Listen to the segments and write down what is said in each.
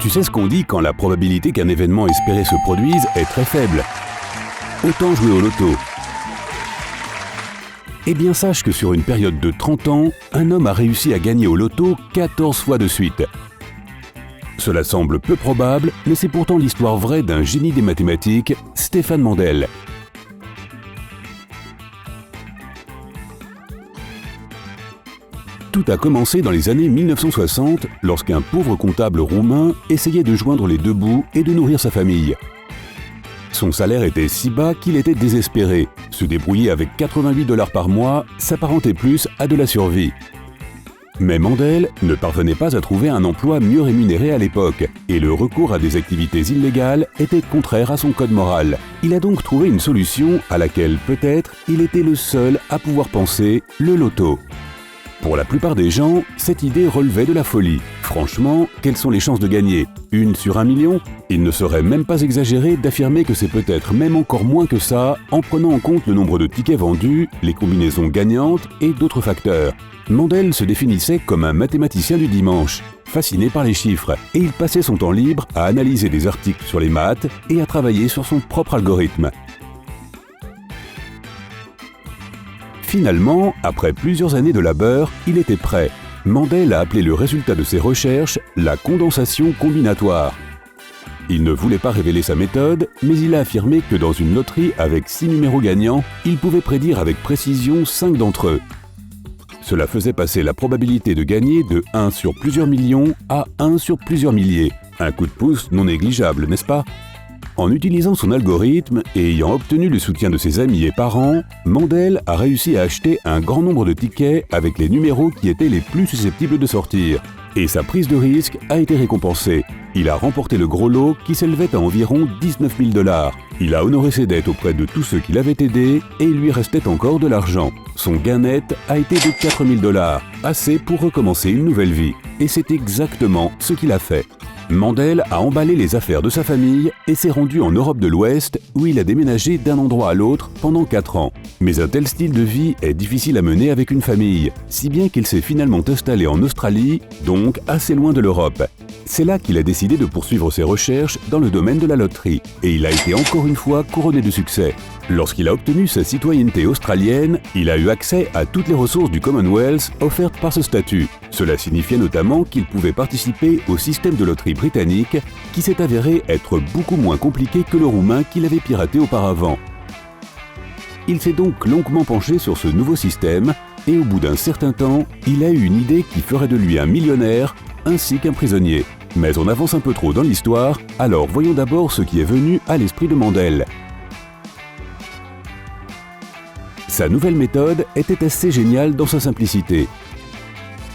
Tu sais ce qu'on dit quand la probabilité qu'un événement espéré se produise est très faible. Autant jouer au loto. Eh bien sache que sur une période de 30 ans, un homme a réussi à gagner au loto 14 fois de suite. Cela semble peu probable, mais c'est pourtant l'histoire vraie d'un génie des mathématiques, Stéphane Mandel. Tout a commencé dans les années 1960, lorsqu'un pauvre comptable roumain essayait de joindre les deux bouts et de nourrir sa famille. Son salaire était si bas qu'il était désespéré. Se débrouiller avec 88 $ par mois s'apparentait plus à de la survie. Mais Mandel ne parvenait pas à trouver un emploi mieux rémunéré à l'époque, et le recours à des activités illégales était contraire à son code moral. Il a donc trouvé une solution à laquelle peut-être il était le seul à pouvoir penser, le loto. Pour la plupart des gens, cette idée relevait de la folie. Franchement, quelles sont les chances de gagner? 1 sur 1 million? Il ne serait même pas exagéré d'affirmer que c'est peut-être même encore moins que ça, en prenant en compte le nombre de tickets vendus, les combinaisons gagnantes et d'autres facteurs. Mandel se définissait comme un mathématicien du dimanche, fasciné par les chiffres, et il passait son temps libre à analyser des articles sur les maths et à travailler sur son propre algorithme. Finalement, après plusieurs années de labeur, il était prêt. Mandel a appelé le résultat de ses recherches la condensation combinatoire. Il ne voulait pas révéler sa méthode, mais il a affirmé que dans une loterie avec 6 numéros gagnants, il pouvait prédire avec précision 5 d'entre eux. Cela faisait passer la probabilité de gagner de 1 sur plusieurs millions à 1 sur plusieurs milliers. Un coup de pouce non négligeable, n'est-ce pas ? En utilisant son algorithme et ayant obtenu le soutien de ses amis et parents, Mandel a réussi à acheter un grand nombre de tickets avec les numéros qui étaient les plus susceptibles de sortir. Et sa prise de risque a été récompensée. Il a remporté le gros lot qui s'élevait à environ 19 000 $. Il a honoré ses dettes auprès de tous ceux qui l'avaient aidé et il lui restait encore de l'argent. Son gain net a été de 4 000 $, assez pour recommencer une nouvelle vie. Et c'est exactement ce qu'il a fait. Mandel a emballé les affaires de sa famille et s'est rendu en Europe de l'Ouest où il a déménagé d'un endroit à l'autre pendant 4 ans. Mais un tel style de vie est difficile à mener avec une famille, si bien qu'il s'est finalement installé en Australie, donc assez loin de l'Europe. C'est là qu'il a décidé de poursuivre ses recherches dans le domaine de la loterie, et il a été encore une fois couronné de succès. Lorsqu'il a obtenu sa citoyenneté australienne, il a eu accès à toutes les ressources du Commonwealth offertes par ce statut. Cela signifiait notamment qu'il pouvait participer au système de loterie britannique, qui s'est avéré être beaucoup moins compliqué que le roumain qu'il avait piraté auparavant. Il s'est donc longuement penché sur ce nouveau système, et au bout d'un certain temps, il a eu une idée qui ferait de lui un millionnaire, ainsi qu'un prisonnier. Mais on avance un peu trop dans l'histoire, alors voyons d'abord ce qui est venu à l'esprit de Mandel. Sa nouvelle méthode était assez géniale dans sa simplicité.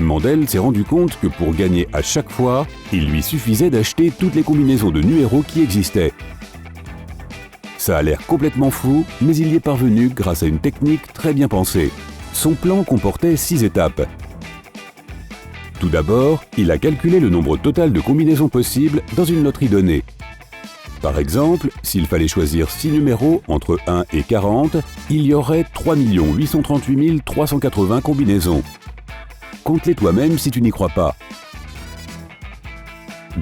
Mandel s'est rendu compte que pour gagner à chaque fois, il lui suffisait d'acheter toutes les combinaisons de numéros qui existaient. Ça a l'air complètement fou, mais il y est parvenu grâce à une technique très bien pensée. Son plan comportait 6 étapes. Tout d'abord, il a calculé le nombre total de combinaisons possibles dans une loterie donnée. Par exemple, s'il fallait choisir 6 numéros entre 1 et 40, il y aurait 3 838 380 combinaisons. Compte-les toi-même si tu n'y crois pas.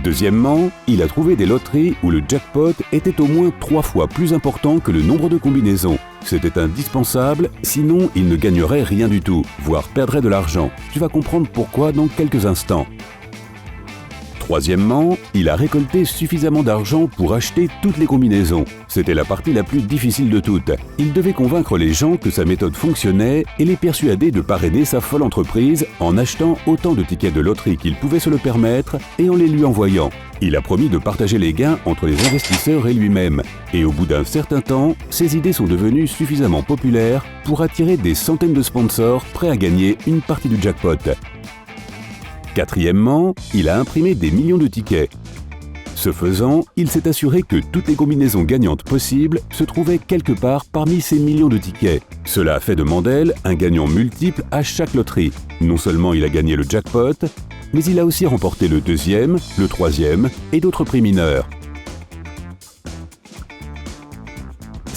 Deuxièmement, il a trouvé des loteries où le jackpot était au moins 3 fois plus important que le nombre de combinaisons. C'était indispensable, sinon il ne gagnerait rien du tout, voire perdrait de l'argent. Tu vas comprendre pourquoi dans quelques instants. Troisièmement, il a récolté suffisamment d'argent pour acheter toutes les combinaisons. C'était la partie la plus difficile de toutes. Il devait convaincre les gens que sa méthode fonctionnait et les persuader de parrainer sa folle entreprise en achetant autant de tickets de loterie qu'il pouvait se le permettre et en les lui envoyant. Il a promis de partager les gains entre les investisseurs et lui-même. Et au bout d'un certain temps, ses idées sont devenues suffisamment populaires pour attirer des centaines de sponsors prêts à gagner une partie du jackpot. Quatrièmement, il a imprimé des millions de tickets. Ce faisant, il s'est assuré que toutes les combinaisons gagnantes possibles se trouvaient quelque part parmi ces millions de tickets. Cela a fait de Mandel un gagnant multiple à chaque loterie. Non seulement il a gagné le jackpot, mais il a aussi remporté le 2e, le 3e et d'autres prix mineurs.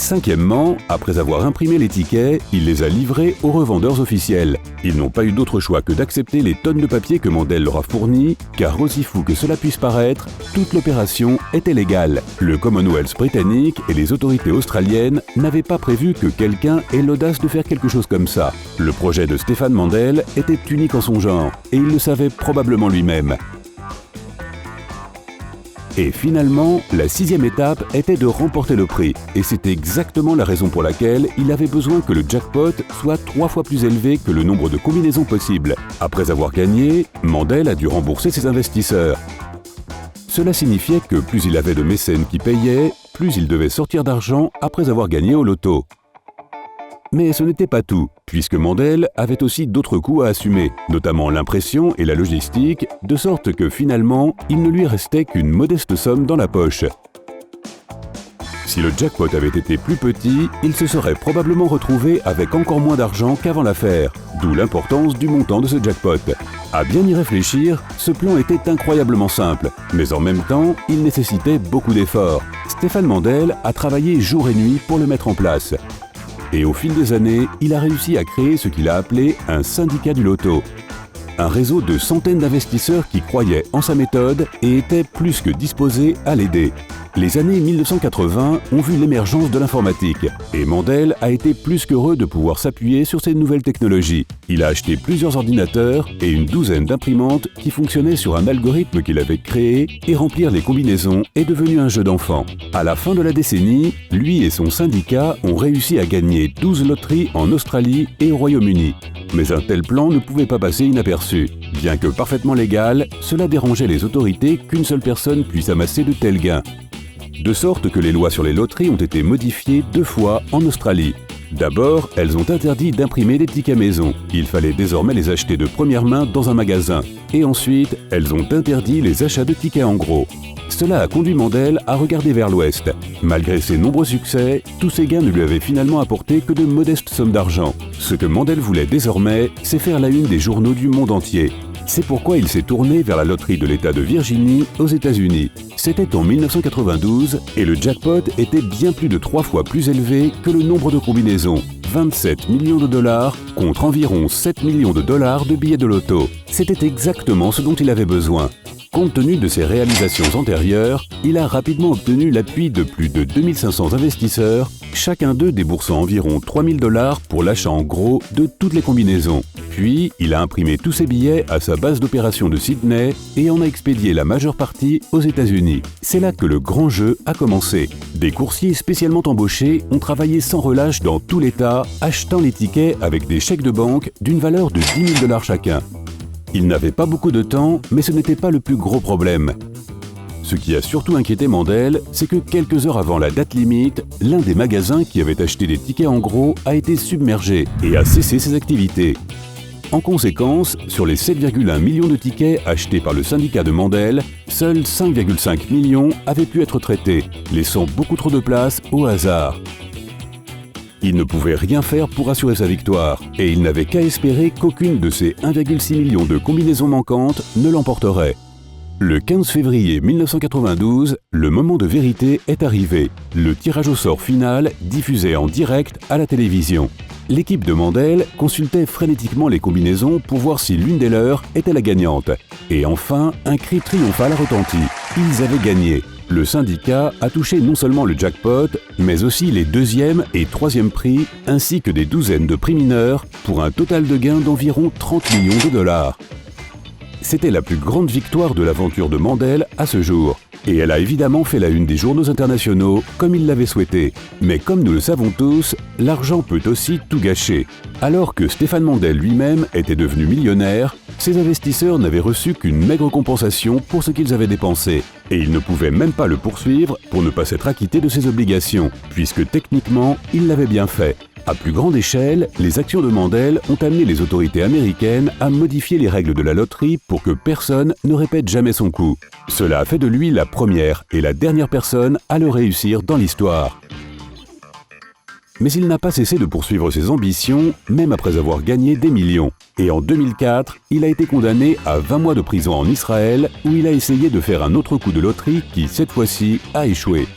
Cinquièmement, après avoir imprimé les tickets, il les a livrés aux revendeurs officiels. Ils n'ont pas eu d'autre choix que d'accepter les tonnes de papier que Mandel leur a fournies, car aussi fou que cela puisse paraître, toute l'opération était légale. Le Commonwealth britannique et les autorités australiennes n'avaient pas prévu que quelqu'un ait l'audace de faire quelque chose comme ça. Le projet de Stéphane Mandel était unique en son genre, et il le savait probablement lui-même. Et finalement, la 6e étape était de remporter le prix. Et c'était exactement la raison pour laquelle il avait besoin que le jackpot soit 3 fois plus élevé que le nombre de combinaisons possibles. Après avoir gagné, Mandel a dû rembourser ses investisseurs. Cela signifiait que plus il avait de mécènes qui payaient, plus il devait sortir d'argent après avoir gagné au loto. Mais ce n'était pas tout, puisque Mandel avait aussi d'autres coûts à assumer, notamment l'impression et la logistique, de sorte que finalement, il ne lui restait qu'une modeste somme dans la poche. Si le jackpot avait été plus petit, il se serait probablement retrouvé avec encore moins d'argent qu'avant l'affaire, d'où l'importance du montant de ce jackpot. À bien y réfléchir, ce plan était incroyablement simple, mais en même temps, il nécessitait beaucoup d'efforts. Stéphane Mandel a travaillé jour et nuit pour le mettre en place. Et au fil des années, il a réussi à créer ce qu'il a appelé un syndicat du loto. Un réseau de centaines d'investisseurs qui croyaient en sa méthode et étaient plus que disposés à l'aider. Les années 1980 ont vu l'émergence de l'informatique et Mandel a été plus qu'heureux de pouvoir s'appuyer sur ces nouvelles technologies. Il a acheté plusieurs ordinateurs et une douzaine d'imprimantes qui fonctionnaient sur un algorithme qu'il avait créé et remplir les combinaisons est devenu un jeu d'enfant. À la fin de la décennie, lui et son syndicat ont réussi à gagner 12 loteries en Australie et au Royaume-Uni. Mais un tel plan ne pouvait pas passer inaperçu. Bien que parfaitement légal, cela dérangeait les autorités qu'une seule personne puisse amasser de tels gains. De sorte que les lois sur les loteries ont été modifiées 2 fois en Australie. D'abord, elles ont interdit d'imprimer des tickets maison. Il fallait désormais les acheter de première main dans un magasin. Et ensuite, elles ont interdit les achats de tickets en gros. Cela a conduit Mandel à regarder vers l'ouest. Malgré ses nombreux succès, tous ces gains ne lui avaient finalement apporté que de modestes sommes d'argent. Ce que Mandel voulait désormais, c'est faire la une des journaux du monde entier. C'est pourquoi il s'est tourné vers la loterie de l'État de Virginie aux États-Unis. C'était en 1992 et le jackpot était bien plus de 3 fois plus élevé que le nombre de combinaisons. 27 millions de dollars contre environ 7 millions de dollars de billets de loto. C'était exactement ce dont il avait besoin. Compte tenu de ses réalisations antérieures, il a rapidement obtenu l'appui de plus de 2500 investisseurs, chacun d'eux déboursant environ 3000 dollars pour l'achat en gros de toutes les combinaisons. Puis, il a imprimé tous ses billets à sa base d'opération de Sydney et en a expédié la majeure partie aux États-Unis. C'est là que le grand jeu a commencé. Des coursiers spécialement embauchés ont travaillé sans relâche dans tout l'État, achetant les tickets avec des chèques de banque d'une valeur de 10 000 dollars chacun. Il n'avait pas beaucoup de temps, mais ce n'était pas le plus gros problème. Ce qui a surtout inquiété Mandel, c'est que quelques heures avant la date limite, l'un des magasins qui avait acheté des tickets en gros a été submergé et a cessé ses activités. En conséquence, sur les 7,1 millions de tickets achetés par le syndicat de Mandel, seuls 5,5 millions avaient pu être traités, laissant beaucoup trop de place au hasard. Il ne pouvait rien faire pour assurer sa victoire, et il n'avait qu'à espérer qu'aucune de ces 1,6 million de combinaisons manquantes ne l'emporterait. Le 15 février 1992, le moment de vérité est arrivé. Le tirage au sort final diffusé en direct à la télévision. L'équipe de Mandel consultait frénétiquement les combinaisons pour voir si l'une des leurs était la gagnante. Et enfin, un cri triomphal a retenti. Ils avaient gagné. Le syndicat a touché non seulement le jackpot, mais aussi les 2e et 3e prix, ainsi que des douzaines de prix mineurs, pour un total de gains d'environ 30 millions de dollars. C'était la plus grande victoire de l'aventure de Mandel à ce jour. Et elle a évidemment fait la une des journaux internationaux, comme il l'avait souhaité. Mais comme nous le savons tous, l'argent peut aussi tout gâcher. Alors que Stéphane Mandel lui-même était devenu millionnaire, ses investisseurs n'avaient reçu qu'une maigre compensation pour ce qu'ils avaient dépensé. Et ils ne pouvaient même pas le poursuivre pour ne pas s'être acquitté de ses obligations, puisque techniquement, il l'avait bien fait. À plus grande échelle, les actions de Mandel ont amené les autorités américaines à modifier les règles de la loterie pour que personne ne répète jamais son coup. Cela a fait de lui la première et la dernière personne à le réussir dans l'histoire. Mais il n'a pas cessé de poursuivre ses ambitions, même après avoir gagné des millions. Et en 2004, il a été condamné à 20 mois de prison en Israël, où il a essayé de faire un autre coup de loterie qui, cette fois-ci, a échoué.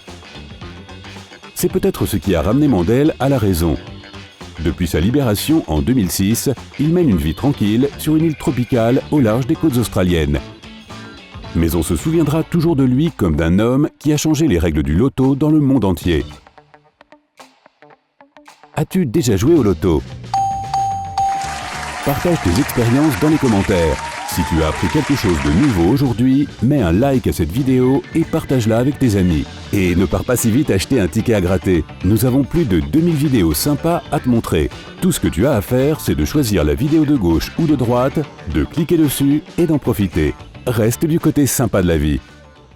C'est peut-être ce qui a ramené Mandel à la raison. Depuis sa libération en 2006, il mène une vie tranquille sur une île tropicale au large des côtes australiennes. Mais on se souviendra toujours de lui comme d'un homme qui a changé les règles du loto dans le monde entier. As-tu déjà joué au loto? Partage tes expériences dans les commentaires. Si tu as appris quelque chose de nouveau aujourd'hui, mets un like à cette vidéo et partage-la avec tes amis. Et ne pars pas si vite acheter un ticket à gratter. Nous avons plus de 2000 vidéos sympas à te montrer. Tout ce que tu as à faire, c'est de choisir la vidéo de gauche ou de droite, de cliquer dessus et d'en profiter. Reste du côté sympa de la vie.